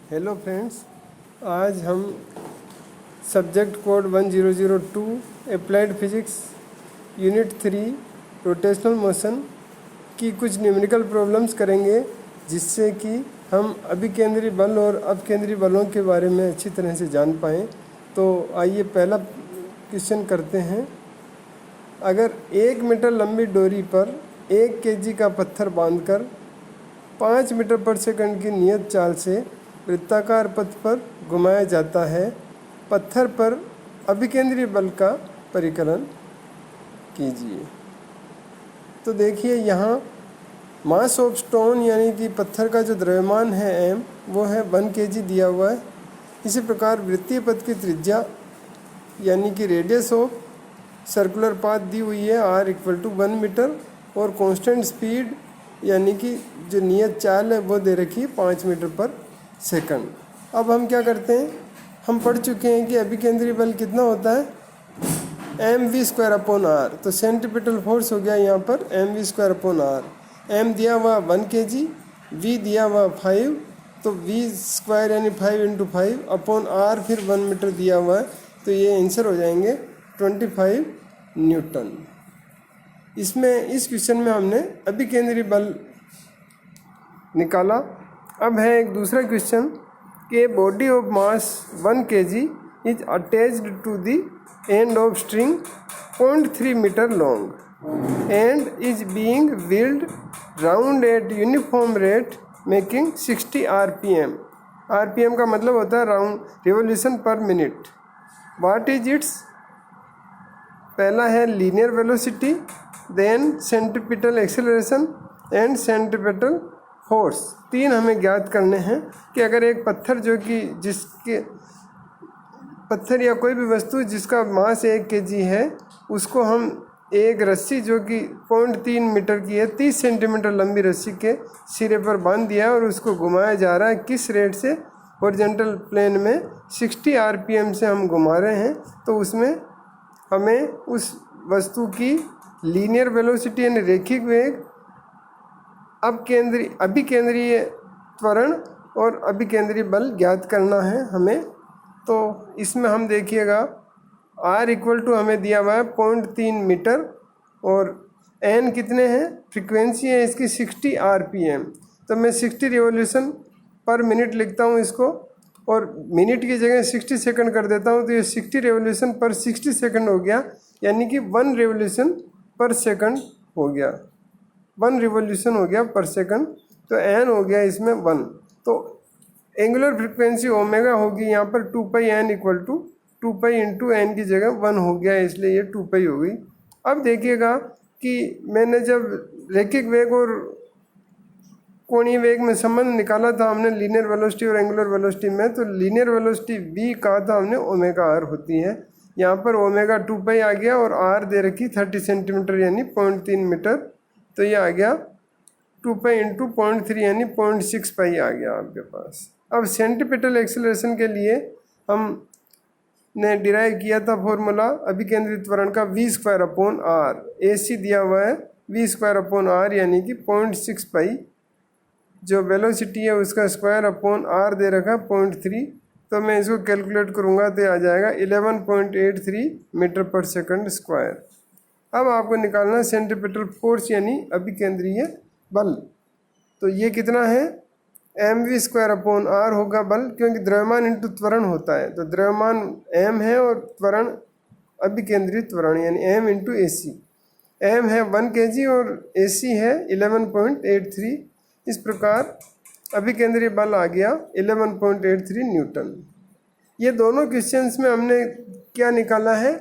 Hello friends, आज हम subject code 1002 applied physics unit 3 rotational motion की कुछ न्यूमेरिकल प्रॉब्लम्स करेंगे, जिससे कि हम अभिकेंद्री बल और अपकेंद्री बलों के बारे में अच्छी तरह से जान पाएँ। तो आइए पहला क्वेश्चन करते हैं। अगर 1 मीटर लंबी डोरी पर 1 केजी का पत्थर बांधकर 5 मीटर पर सेकंड की नियत चाल से वृत्ताकार पथ पर घुमाया जाता है, पत्थर पर अभिकेंद्री बल का परिकलन कीजिए। तो देखिए, यहाँ मास ऑफ स्टोन यानी कि पत्थर का जो द्रव्यमान है m, वो है 1 kg दिया हुआ है। इसी प्रकार वृत्तीय पथ की त्रिज्या यानी कि रेडियस ऑफ सर्कुलर पाथ दी हुई है r = 1 मीटर, और कांस्टेंट स्पीड यानी कि जो नियत चाल है वो दे रखी है 5 मीटर पर सेकंड। अब हम क्या करते हैं, हम पढ़ चुके हैं कि अभिकेंद्री बल कितना होता है, mv²/r। तो सेंट्रीपिटल फोर्स हो गया यहाँ पर mv²/r। m दिया हुआ 1 kg, v दिया हुआ 5, तो v² यानी 5 × 5/r, फिर 1 मीटर दिया हुआ है, तो ये आंसर हो जाएंगे 25 न्यूटन। इसमें इस क्वेश्चन में हमने अभिकेंद्री बल निकाला। अब है एक दूसरा क्वेश्चन कि body of mass 1 kg is attached to the end of string 0.3 metre long and is being whirled round at uniform rate making 60 rpm। rpm का मतलब होता है round revolution per minute. What is its? पहला है linear velocity, then centripetal acceleration and centripetal force. 3 हमें ज्ञात करने हैं कि अगर एक पत्थर पत्थर या कोई भी वस्तु जिसका मास 1 kg है, उसको हम एक रस्सी जो कि 0.3 मीटर की है, 30 सेंटीमीटर लंबी रस्सी के सिरे पर बांध दिया है और उसको घुमाया जा रहा है। किस रेट से? हॉरिजॉन्टल प्लेन में 60 rpm से हम घुमा रहे हैं। तो उसमें हमें उस वस्तु की लीनियर वेलोसिटी यानी रेखिक वेग, अभिकेंद्रीय त्वरण और अभिकेंद्रीय बल ज्ञात करना है हमें। तो इसमें हम देखिएगा r = हमें दिया हुआ है 0.3 मीटर और n कितने हैं, फ्रीक्वेंसी है इसकी 60 rpm। तो मैं 60 रिवोल्यूशन पर मिनट लिखता हूँ इसको, और मिनट की जगह 60 सेकंड कर देता हूँ। तो ये 60 रिवोल्यूशन पर 60 सेकंड हो गया, यानी कि 1 रिवोल्यूशन पर सेकंड हो गया, 1 रिवोल्यूशन हो गया पर सेकंड। तो n हो गया इसमें 1। तो एंगुलर फ्रीक्वेंसी ओमेगा होगी यहाँ पर 2πn = 2π × n की जगह 1 हो गया, इसलिए ये 2π हो गई। अब देखिएगा कि मैंने जब रैखिक वेग और कोणीय वेग में संबंध निकाला था हमने लीनियर वेलोसिटी और एंगुलर वेलोसिटी में, तो लीनियर वेलोसिटी v कहा था हमने ω/r होती है। यहाँ पर ओमेगा 2π आ गया और r दे रखी 30 सेंटीमीटर यानी 0.3 मीटर, तो ये आ गया 2π × 0.3 यानी 0.6π आ गया आपके पास। अब सेंट्रीपिटल एक्सेलरेशन के लिए हमने डिराइव किया था फॉर्मूला अभिकेंद्री त्वरण का v²/r। ac दिया हुआ है v²/r यानी कि 0.6π, जो वेलोसिटी है उसका r दे रखा 0.3। तो मैं इसको कैलकुलेट करूँगा तो आ जाएगा 11.83 मीटर पर सेकंड स्क्वायर। अब आपको निकालना सेंट्रीपिटल फोर्स यानी अभिकेंद्रीय बल। तो ये कितना है, mv²/r होगा बल, क्योंकि द्रव्यमान इंटू त्वरण होता है। तो द्रव्यमान m है और त्वरण अभिकेंद्रीय त्वरण यानी m × ac। m है 1 kg और ac है 11.83। इस प्रकार अभिकेंद्रीय बल आ गया 11.83 न्यूटन। ये दोनों क्वेश्चंस में हमने क्या निकाला है,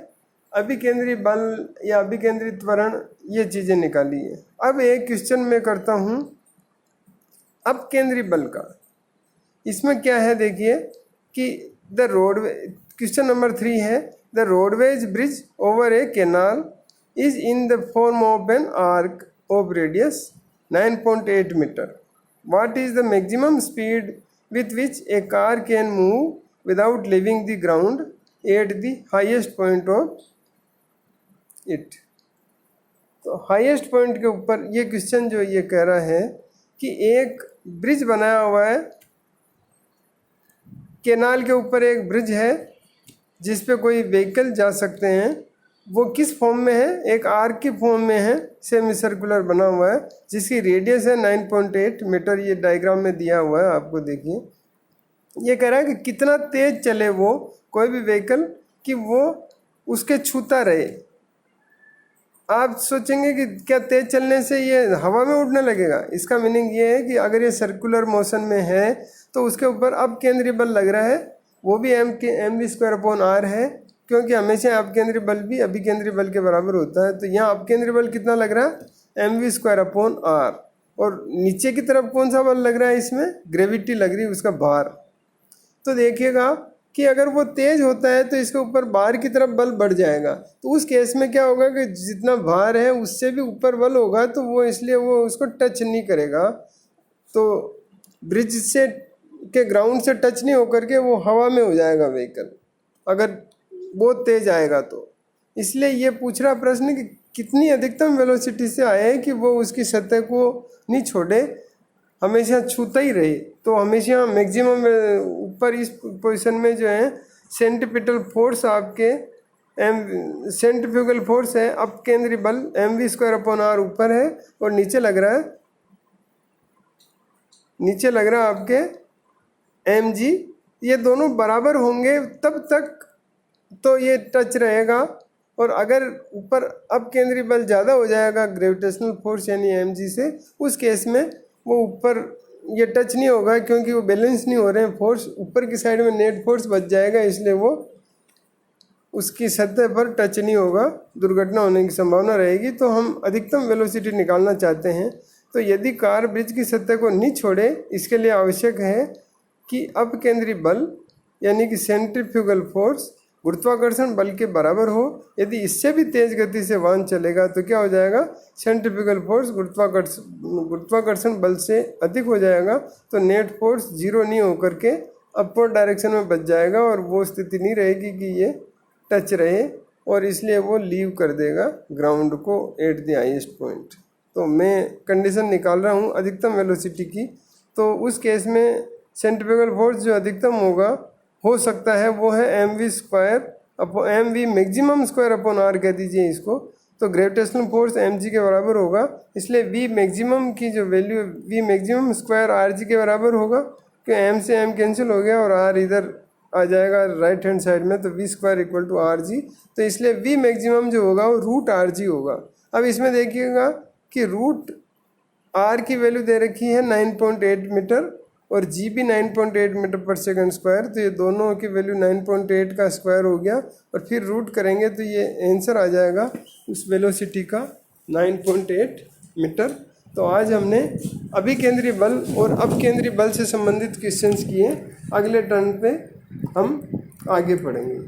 अभिकेंद्रीय बल या अभिकेंद्रीय त्वरण, ये चीज़ें निकाली है। अब एक क्वेश्चन मैं करता हूँ अपकेंद्रीय बल का। इसमें क्या है देखिए कि क्वेश्चन नंबर 3 है, the roadways bridge over a canal is in the form of an arc of radius 9.8 metre. What is the maximum speed with which a car can move without leaving the ground at the highest point of it? तो highest point के ऊपर ये question जो ये कह रहा है कि एक ब्रिज बनाया हुआ है कैनाल के ऊपर एक ब्रिज है जिस पे कोई व्हीकल जा सकते हैं, वो किस फॉर्म में है, एक आर्क की फॉर्म में है, सेमी सर्कुलर बना हुआ है, जिसकी रेडियस है 9.8 मीटर। ये डायग्राम में दिया हुआ है, आपको देखिए। ये कह रहा है कि कितना तेज चले वो कोई भी व्हीकल कि वो उसके छूता रहे। आप सोचेंगे कि क्या तेज चलने से ये हवा में उड़ने लगेगा? इसका मीनिंग ये है कि अगर ये सर्कुलर मोशन में है तो उसके ऊपर अब केंद्रीय बल लग रहा है, वो भी mv²/r है, क्योंकि हमेशा अपकेंद्रीय बल भी अभिकेंद्रीय बल के बराबर होता है। तो यहाँ अपकेंद्रीय बल कितना लग रहा है? mv²/r। और नीचे की तरफ कौन सा बल लग रहा है? इसमें ग्रेविटी लग रही है, उसका भार। तो देखिएगा कि अगर वो तेज होता है तो इसके ऊपर बाहर की तरफ बल बढ़ जाएगा। तो उस केस में क्या होगा कि जितना भार है उससे भी ऊपर बल होगा, तो वो इसलिए वो उसको टच नहीं करेगा। तो ब्रिज से के ग्राउंड से टच नहीं होकर के वो हवा में हो जाएगा व्हीकल, अगर बहुत तेज आएगा तो। इसलिए ये पूछ रहा प्रश्न कि कितनी अधिकतम वेलोसिटी से आए कि वो उसकी सतह को नहीं छोड़े, हमेशा छूता ही रहे। तो हमेशा मैक्सिमम ऊपर इस पोजीशन में जो है सेंट्रीपिटल फोर्स आपके सेंट्रीफ्यूगल फोर्स है, अब केंद्रीय बल mv²/r ऊपर है, और नीचे लग रहा है आपके mg। ये दोनों बराबर होंगे तब तक तो ये टच रहेगा, और अगर ऊपर अब केंद्रीय बल ज़्यादा हो जाएगा ग्रेविटेशनल फोर्स यानी mg से, उस केस में वो ऊपर ये टच नहीं होगा, क्योंकि वो बैलेंस नहीं हो रहे हैं फोर्स। ऊपर की साइड में नेट फोर्स बच जाएगा, इसलिए वो उसकी सतह पर टच नहीं होगा, दुर्घटना होने की संभावना रहेगी। तो हम अधिकतम वेलोसिटी निकालना चाहते हैं। तो यदि कार ब्रिज की सतह को नहीं छोड़े, इसके लिए आवश्यक है कि अब केंद्रीय बल यानी कि सेंट्रीफ्यूगल फोर्स गुरुत्वाकर्षण बल के बराबर हो। यदि इससे भी तेज गति से वाहन चलेगा तो क्या हो जाएगा? सेंट्रीफ्यूगल फोर्स गुरुत्वाकर्षण बल से अधिक हो जाएगा, तो नेट फोर्स जीरो नहीं होकर के अपवर्ड डायरेक्शन में बच जाएगा, और वो स्थिति नहीं रहेगी कि ये टच रहे, और इसलिए वो लीव कर देगा ग्राउंड को एट द हाईएस्ट पॉइंट। तो मैं कंडीशन निकाल रहा हूँ अधिकतम वेलोसिटी की। तो उस केस में सेंट्रीफ्यूगल फोर्स जो अधिकतम हो सकता है वो है mv मैक्सिमम²/r कह दीजिए इसको। तो ग्रेविटेशनल फोर्स mg के बराबर होगा, इसलिए v मैक्सिमम की जो वैल्यू v मैक्सिमम²/rg के बराबर होगा, कि m से m कैंसिल हो गया और r इधर आ जाएगा राइट हैंड साइड में, तो v²=rg। तो इसलिए v मैक्सिमम जो होगा वो √rg होगा। अब इसमें देखिएगा कि √r की वैल्यू दे रखी है 9.8 मीटर, और g भी 9.8 मीटर पर सेकंड स्क्वायर। तो ये दोनों की वैल्यू 9.8 का स्क्वायर हो गया, और फिर रूट करेंगे तो ये आंसर आ जाएगा उस वेलोसिटी का 9.8 मीटर। तो आज हमने अभिकेंद्रीय बल और अपकेंद्रीय बल से संबंधित क्वेश्चंस किए। अगले टर्न पे हम आगे पढ़ेंगे।